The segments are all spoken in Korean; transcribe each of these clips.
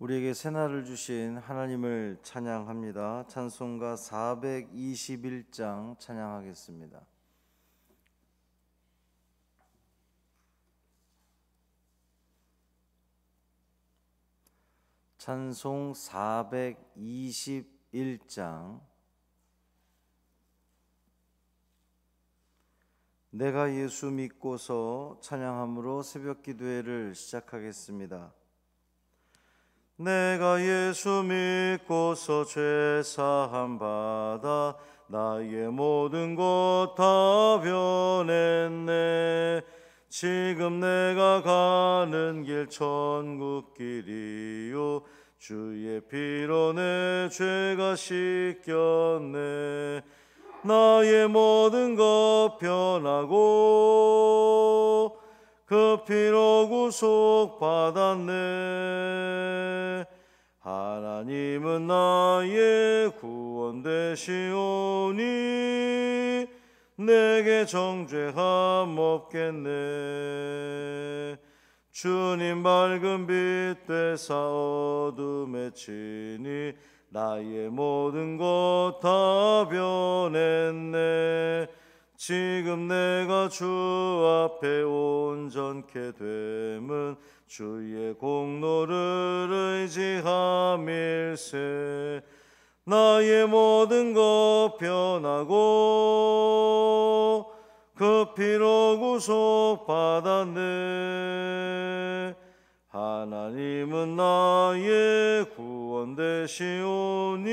우리에게 새날을 주신 하나님을 찬양합니다. 찬송가 421장 찬양하겠습니다. 찬송 421장. 내가 예수 믿고서 찬양함으로 새벽 기도회를 시작하겠습니다. 내가 예수 믿고서 죄사함 받아 나의 모든 것 다 변했네. 지금 내가 가는 길 천국 길이요 주의 피로 내 죄가 씻겼네. 나의 모든 것 변하고 그 피로 구속 받았네. 하나님은 나의 구원 되시오니 내게 정죄함 없겠네. 주님 밝은 빛 되사 어둠에 치니 나의 모든 것 다 변했네. 지금 내가 주 앞에 온전케 됨은 주의 공로를 의지함일세. 나의 모든 것 변하고 그 피로 구속 받았네. 하나님은 나의 구원 되시오니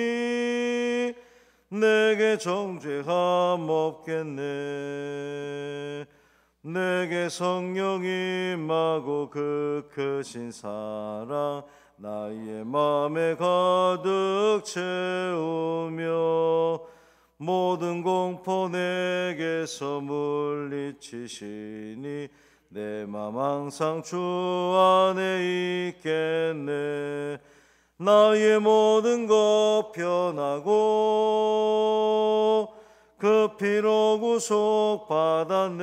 내게 정죄함 없겠네. 내게 성령 임하고 그 크신 사랑 나의 맘에 가득 채우며 모든 공포 내게서 물리치시니 내 맘 항상 주 안에 있겠네. 나의 모든 것 변하고 그 피로 구속 받았네.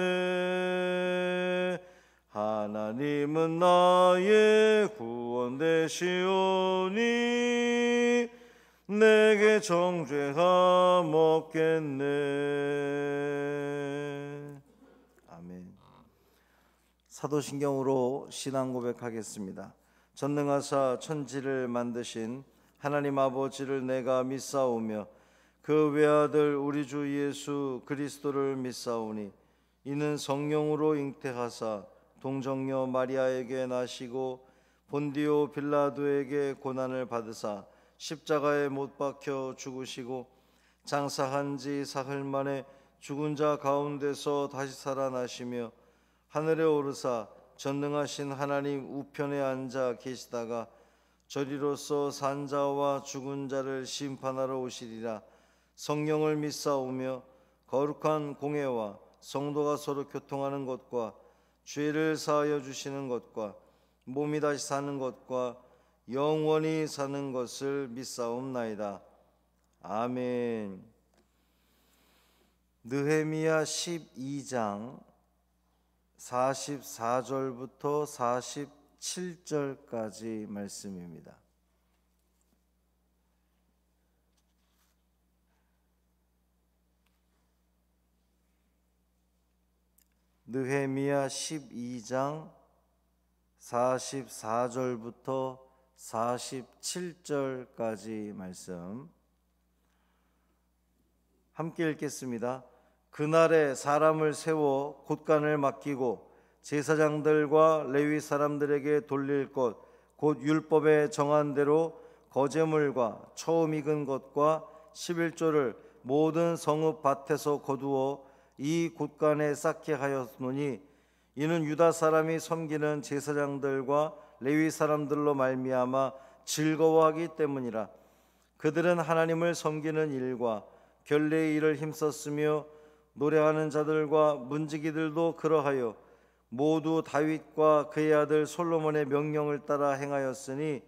하나님은 나의 구원 되시오니 내게 정죄함 없겠네. 아멘. 사도신경으로 신앙 고백하겠습니다. 전능하사 천지를 만드신 하나님 아버지를 내가 믿사오며 그 외아들 우리 주 예수 그리스도를 믿사오니 이는 성령으로 잉태하사 동정녀 마리아에게 나시고 본디오 빌라도에게 고난을 받으사 십자가에 못 박혀 죽으시고 장사한 지 사흘 만에 죽은 자 가운데서 다시 살아나시며 하늘에 오르사 전능하신 하나님 우편에 앉아 계시다가 저리로서 산자와 죽은 자를 심판하러 오시리라. 성령을 믿사오며 거룩한 공회와 성도가 서로 교통하는 것과 죄를 사하여 주시는 것과 몸이 다시 사는 것과 영원히 사는 것을 믿사옵나이다. 아멘. 느헤미야 12장 44절부터 47절까지 말씀입니다. 느헤미야 12장 44절부터 47절까지 말씀 함께 읽겠습니다. 그날에 사람을 세워 곳간을 맡기고 제사장들과 레위 사람들에게 돌릴 것 곧 율법에 정한 대로 거제물과 처음 익은 것과 11조를 모든 성읍 밭에서 거두어 이 곳간에 쌓게 하였노니 이는 유다 사람이 섬기는 제사장들과 레위 사람들로 말미암아 즐거워하기 때문이라. 그들은 하나님을 섬기는 일과 결례의 일을 힘썼으며 노래하는 자들과 문지기들도 그러하여 모두 다윗과 그의 아들 솔로몬의 명령을 따라 행하였으니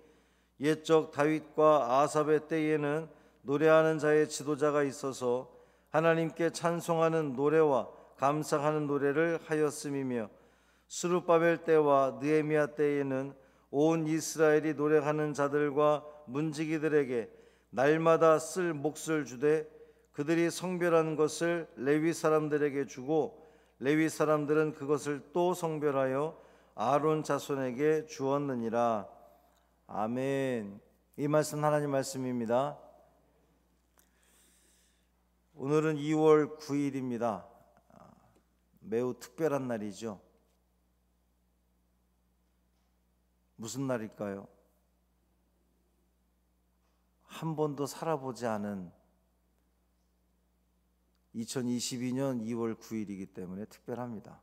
옛적 다윗과 아삽의 때에는 노래하는 자의 지도자가 있어서 하나님께 찬송하는 노래와 감사하는 노래를 하였음이며 스룹바벨 때와 느헤미야 때에는 온 이스라엘이 노력하는 자들과 문지기들에게 날마다 쓸 몫을 주되 그들이 성별한 것을 레위 사람들에게 주고 레위 사람들은 그것을 또 성별하여 아론 자손에게 주었느니라. 아멘. 이 말씀 하나님 말씀입니다. 오늘은 2월 9일입니다. 매우 특별한 날이죠. 무슨 날일까요? 한 번도 살아보지 않은 2022년 2월 9일이기 때문에 특별합니다.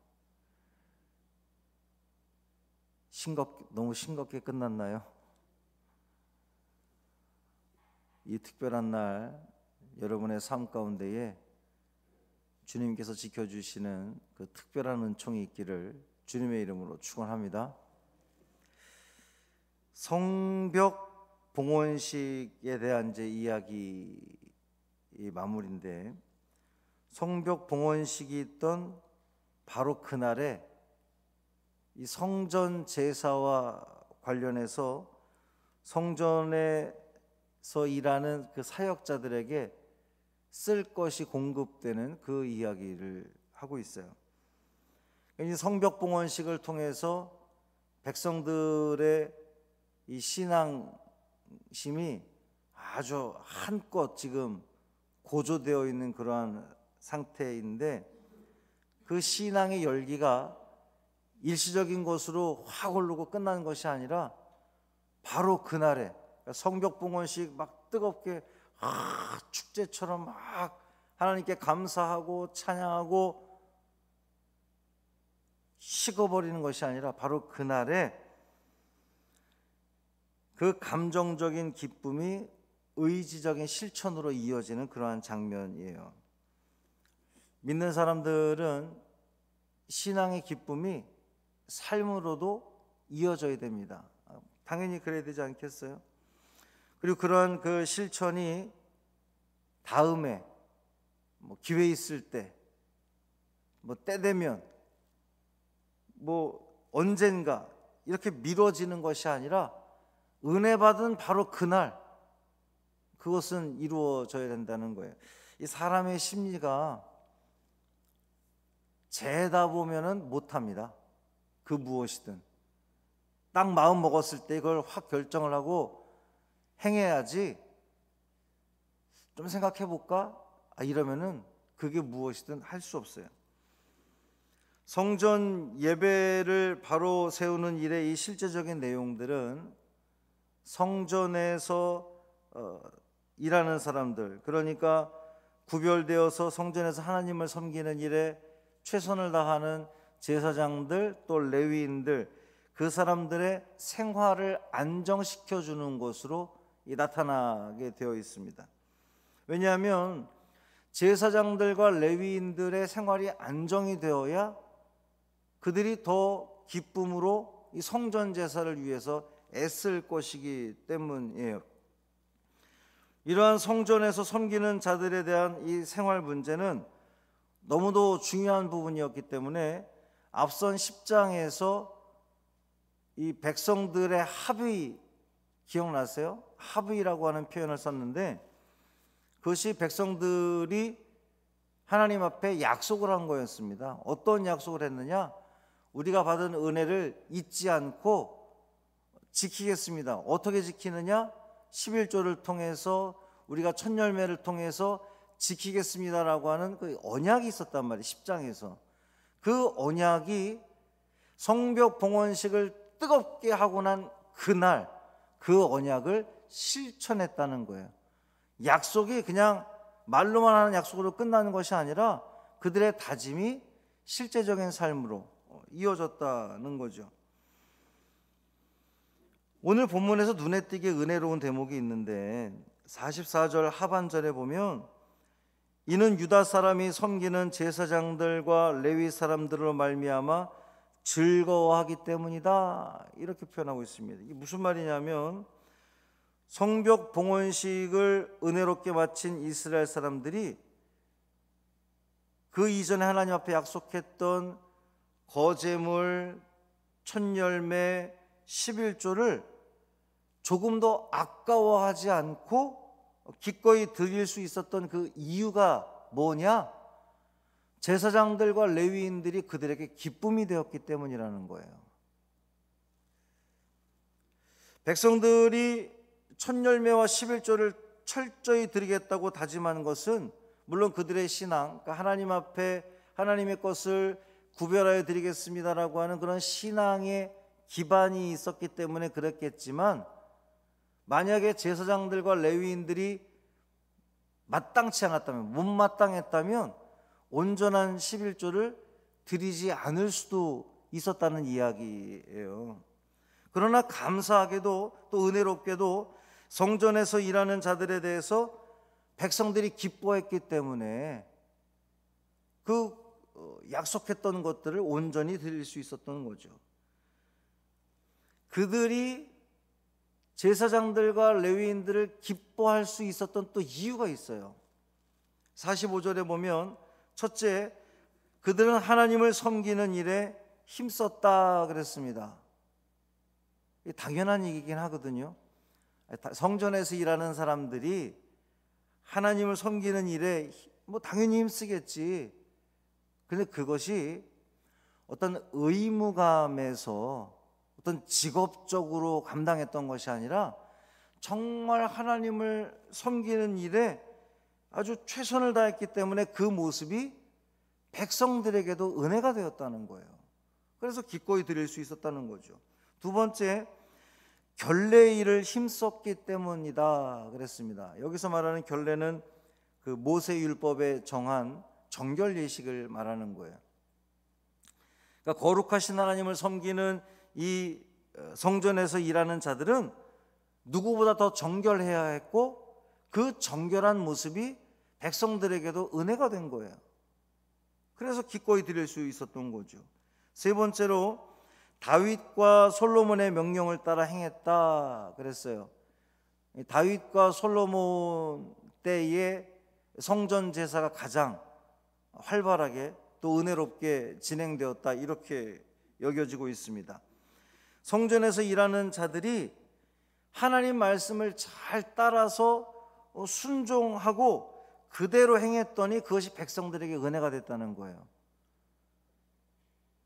너무 싱겁게 끝났나요? 이 특별한 날 여러분의 삶 가운데에 주님께서 지켜주시는 그 특별한 은총이 있기를 주님의 이름으로 축원합니다. 성벽 봉헌식에 대한 제 이야기 마무리인데, 성벽 봉헌식이 있던 바로 그날에 이 성전 제사와 관련해서 성전에서 일하는 그 사역자들에게 쓸 것이 공급되는 그 이야기를 하고 있어요. 이 성벽 봉헌식을 통해서 백성들의 이 신앙심이 아주 한껏 지금 고조되어 있는 그러한 상태인데, 그 신앙의 열기가 일시적인 것으로 확 오르고 끝나는 것이 아니라 바로 그날에 성벽 봉헌식 막 뜨겁게 축제처럼 막 하나님께 감사하고 찬양하고 식어버리는 것이 아니라 바로 그날에 그 감정적인 기쁨이 의지적인 실천으로 이어지는 그러한 장면이에요. 믿는 사람들은 신앙의 기쁨이 삶으로도 이어져야 됩니다. 당연히 그래야 되지 않겠어요? 그리고 그런 그 실천이 다음에 기회 있을 때, 때 되면, 언젠가 이렇게 미뤄지는 것이 아니라 은혜 받은 바로 그날 그것은 이루어져야 된다는 거예요. 이 사람의 심리가 재다 보면은 못합니다. 그 무엇이든 딱 마음 먹었을 때 그걸 확 결정을 하고 행해야지. 좀 생각해 볼까? 이러면은 그게 무엇이든 할 수 없어요. 성전 예배를 바로 세우는 일의 이 실제적인 내용들은 성전에서 일하는 사람들, 그러니까 구별되어서 성전에서 하나님을 섬기는 일에 최선을 다하는 제사장들, 또 레위인들, 그 사람들의 생활을 안정시켜 주는 것으로 나타나게 되어 있습니다. 왜냐하면 제사장들과 레위인들의 생활이 안정이 되어야 그들이 더 기쁨으로 이 성전 제사를 위해서 애쓸 것이기 때문이에요. 이러한 성전에서 섬기는 자들에 대한 이 생활 문제는 너무도 중요한 부분이었기 때문에 앞선 10장에서 이 백성들의 합의, 기억나세요? 합의라고 하는 표현을 썼는데, 그것이 백성들이 하나님 앞에 약속을 한 거였습니다. 어떤 약속을 했느냐? 우리가 받은 은혜를 잊지 않고 지키겠습니다. 어떻게 지키느냐? 11조를 통해서, 우리가 첫 열매를 통해서 지키겠습니다라고 하는 그 언약이 있었단 말이에요. 10장에서 그 언약이 성벽 봉헌식을 뜨겁게 하고 난 그날 그 언약을 실천했다는 거예요. 약속이 그냥 말로만 하는 약속으로 끝나는 것이 아니라 그들의 다짐이 실제적인 삶으로 이어졌다는 거죠. 오늘 본문에서 눈에 띄게 은혜로운 대목이 있는데 44절 하반절에 보면, 이는 유다 사람이 섬기는 제사장들과 레위 사람들로 말미암아 즐거워하기 때문이다, 이렇게 표현하고 있습니다. 이게 무슨 말이냐면, 성벽 봉헌식을 은혜롭게 마친 이스라엘 사람들이 그 이전에 하나님 앞에 약속했던 거제물, 첫 열매, 11조를 조금 더 아까워하지 않고 기꺼이 드릴 수 있었던 그 이유가 뭐냐? 제사장들과 레위인들이 그들에게 기쁨이 되었기 때문이라는 거예요. 백성들이 첫 열매와 11조를 철저히 드리겠다고 다짐한 것은 물론 그들의 신앙, 그러니까 하나님 앞에 하나님의 것을 구별하여 드리겠습니다라고 하는 그런 신앙의 기반이 있었기 때문에 그랬겠지만, 만약에 제사장들과 레위인들이 마땅치 않았다면, 못마땅했다면 온전한 11조를 드리지 않을 수도 있었다는 이야기예요. 그러나 감사하게도 또 은혜롭게도 성전에서 일하는 자들에 대해서 백성들이 기뻐했기 때문에 그 약속했던 것들을 온전히 드릴 수 있었던 거죠. 그들이 제사장들과 레위인들을 기뻐할 수 있었던 또 이유가 있어요. 45절에 보면 첫째, 그들은 하나님을 섬기는 일에 힘썼다 그랬습니다. 당연한 얘기긴 하거든요. 성전에서 일하는 사람들이 하나님을 섬기는 일에 당연히 힘쓰겠지. 그런데 그것이 어떤 의무감에서 어떤 직업적으로 감당했던 것이 아니라 정말 하나님을 섬기는 일에 아주 최선을 다했기 때문에 그 모습이 백성들에게도 은혜가 되었다는 거예요. 그래서 기꺼이 드릴 수 있었다는 거죠. 두 번째, 결례 일을 힘썼기 때문이다 그랬습니다. 여기서 말하는 결례는 그 모세율법에 정한 정결 예식을 말하는 거예요. 그러니까 거룩하신 하나님을 섬기는 이 성전에서 일하는 자들은 누구보다 더 정결해야 했고, 그 정결한 모습이 백성들에게도 은혜가 된 거예요. 그래서 기꺼이 드릴 수 있었던 거죠. 세 번째로, 다윗과 솔로몬의 명령을 따라 행했다 그랬어요. 다윗과 솔로몬 때의 성전 제사가 가장 활발하게 또 은혜롭게 진행되었다, 이렇게 여겨지고 있습니다. 성전에서 일하는 자들이 하나님 말씀을 잘 따라서 순종하고 그대로 행했더니 그것이 백성들에게 은혜가 됐다는 거예요.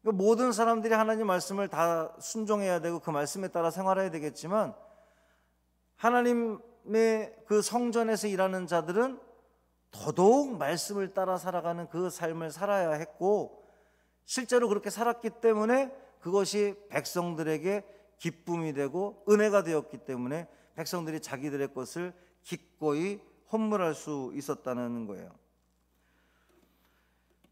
모든 사람들이 하나님 말씀을 다 순종해야 되고 그 말씀에 따라 생활해야 되겠지만, 하나님의 그 성전에서 일하는 자들은 더더욱 말씀을 따라 살아가는 그 삶을 살아야 했고, 실제로 그렇게 살았기 때문에 그것이 백성들에게 기쁨이 되고 은혜가 되었기 때문에 백성들이 자기들의 것을 기꺼이 헌물할 수 있었다는 거예요.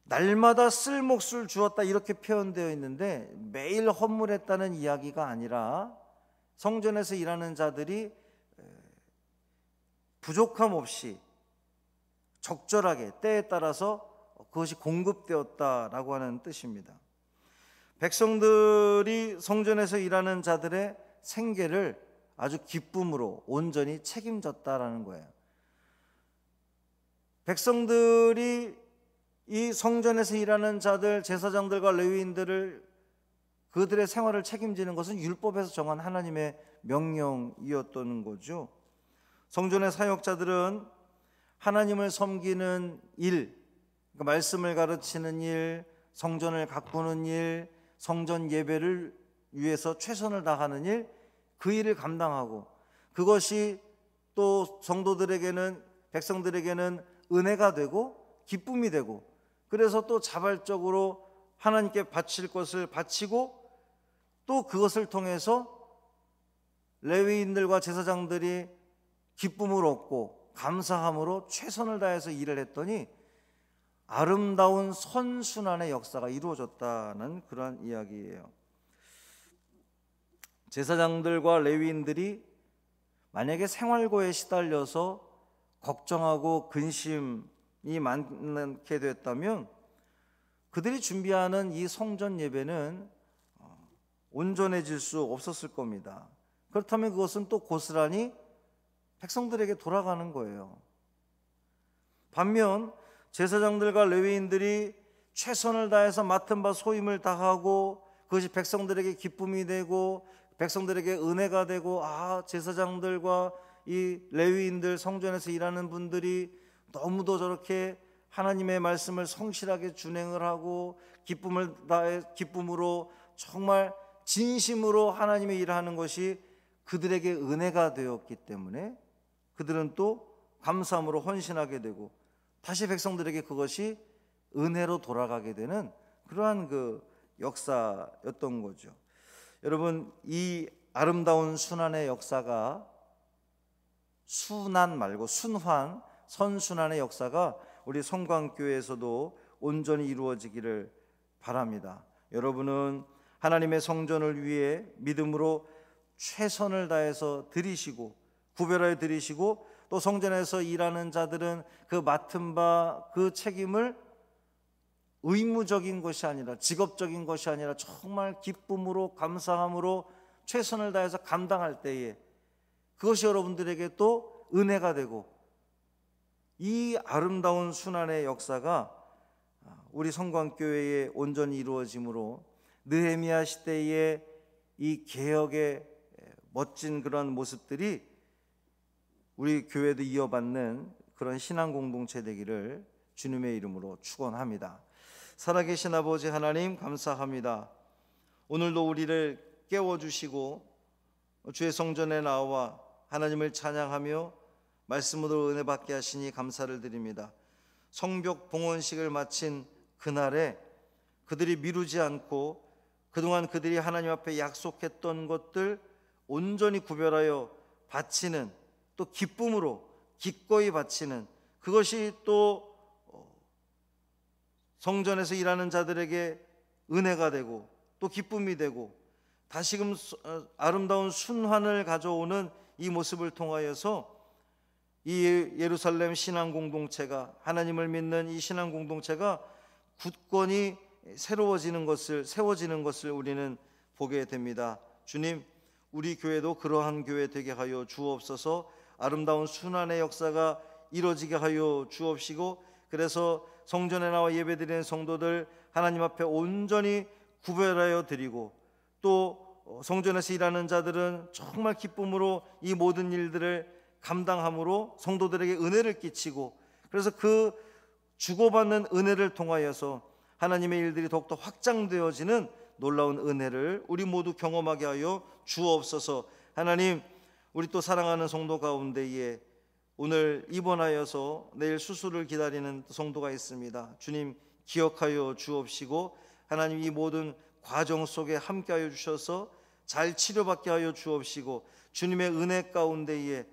날마다 쓸 몫을 주었다, 이렇게 표현되어 있는데 매일 헌물했다는 이야기가 아니라 성전에서 일하는 자들이 부족함 없이 적절하게 때에 따라서 그것이 공급되었다라고 하는 뜻입니다. 백성들이 성전에서 일하는 자들의 생계를 아주 기쁨으로 온전히 책임졌다라는 거예요. 백성들이 이 성전에서 일하는 자들, 제사장들과 레위인들을, 그들의 생활을 책임지는 것은 율법에서 정한 하나님의 명령이었던 거죠. 성전의 사역자들은 하나님을 섬기는 일, 그러니까 말씀을 가르치는 일, 성전을 가꾸는 일, 성전 예배를 위해서 최선을 다하는 일, 그 일을 감당하고, 그것이 또 성도들에게는, 백성들에게는 은혜가 되고 기쁨이 되고, 그래서 또 자발적으로 하나님께 바칠 것을 바치고, 또 그것을 통해서 레위인들과 제사장들이 기쁨을 얻고 감사함으로 최선을 다해서 일을 했더니 아름다운 선순환의 역사가 이루어졌다는 그러한 이야기예요. 제사장들과 레위인들이 만약에 생활고에 시달려서 걱정하고 근심이 많게 됐다면 그들이 준비하는 이 성전 예배는 온전해질 수 없었을 겁니다. 그렇다면 그것은 또 고스란히 백성들에게 돌아가는 거예요. 반면 제사장들과 레위인들이 최선을 다해서 맡은 바 소임을 다하고 그것이 백성들에게 기쁨이 되고 백성들에게 은혜가 되고, 제사장들과 이 레위인들, 성전에서 일하는 분들이 너무도 저렇게 하나님의 말씀을 성실하게 준행을 하고 기쁨을 다해 기쁨으로 정말 진심으로 하나님의 일을 하는 것이 그들에게 은혜가 되었기 때문에 그들은 또 감사함으로 헌신하게 되고 다시 백성들에게 그것이 은혜로 돌아가게 되는 그러한 그 역사였던 거죠. 여러분, 이 아름다운 순환의 역사가 순환 말고 순환, 선순환의 역사가 우리 성광교회에서도 온전히 이루어지기를 바랍니다. 여러분은 하나님의 성전을 위해 믿음으로 최선을 다해서 드리시고 구별하여 드리시고, 또 성전에서 일하는 자들은 그 맡은 바 그 책임을 의무적인 것이 아니라 직업적인 것이 아니라 정말 기쁨으로 감사함으로 최선을 다해서 감당할 때에 그것이 여러분들에게 또 은혜가 되고, 이 아름다운 순환의 역사가 우리 성광교회에 온전히 이루어지므로 느헤미야 시대의 이 개혁의 멋진 그런 모습들이 우리 교회도 이어받는 그런 신앙 공동체 되기를 주님의 이름으로 축원합니다. 살아계신 아버지 하나님, 감사합니다. 오늘도 우리를 깨워주시고 주의 성전에 나와 하나님을 찬양하며 말씀으로 은혜 받게 하시니 감사를 드립니다. 성벽 봉헌식을 마친 그날에 그들이 미루지 않고 그동안 그들이 하나님 앞에 약속했던 것들 온전히 구별하여 바치는, 또 기쁨으로 기꺼이 바치는, 그것이 또 성전에서 일하는 자들에게 은혜가 되고 또 기쁨이 되고 다시금 아름다운 순환을 가져오는 이 모습을 통하여서 이 예루살렘 신앙 공동체가, 하나님을 믿는 이 신앙 공동체가 굳건히 세워지는 것을 우리는 보게 됩니다. 주님, 우리 교회도 그러한 교회 되게 하여 주옵소서. 아름다운 순환의 역사가 이루어지게 하여 주옵시고, 그래서 성전에 나와 예배드리는 성도들 하나님 앞에 온전히 구별하여 드리고, 또 성전에서 일하는 자들은 정말 기쁨으로 이 모든 일들을 감당함으로 성도들에게 은혜를 끼치고, 그래서 그 주고받는 은혜를 통하여서 하나님의 일들이 더욱더 확장되어지는 놀라운 은혜를 우리 모두 경험하게 하여 주옵소서. 하나님, 우리 또 사랑하는 성도 가운데에 오늘 입원하여서 내일 수술을 기다리는 성도가 있습니다. 주님, 기억하여 주옵시고 하나님 이 모든 과정 속에 함께하여 주셔서 잘 치료받게 하여 주옵시고, 주님의 은혜 가운데에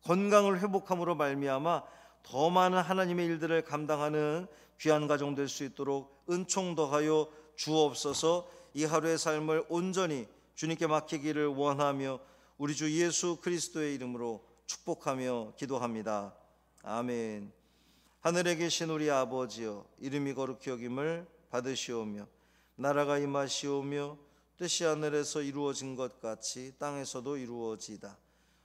건강을 회복함으로 말미암아 더 많은 하나님의 일들을 감당하는 귀한 가정 될 수 있도록 은총 더하여 주옵소서. 이 하루의 삶을 온전히 주님께 맡기기를 원하며 우리 주 예수 그리스도의 이름으로 축복하며 기도합니다. 아멘. 하늘에 계신 우리 아버지여, 이름이 거룩히 여김을 받으시오며 나라가 임하시오며 뜻이 하늘에서 이루어진 것 같이 땅에서도 이루어지이다.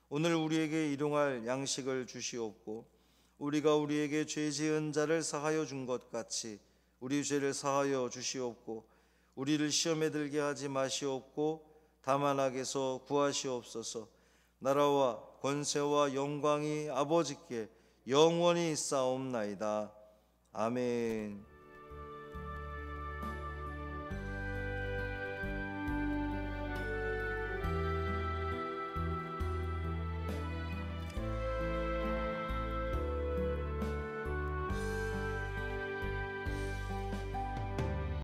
오늘 우리에게 일용할 양식을 주시옵고 우리가 우리에게 죄 지은 자를 사하여 준 것 같이 우리 죄를 사하여 주시옵고 우리를 시험에 들게 하지 마시옵고 다만 악에서 구하시옵소서. 나라와 권세와 영광이 아버지께 영원히 있사옵나이다. 아멘.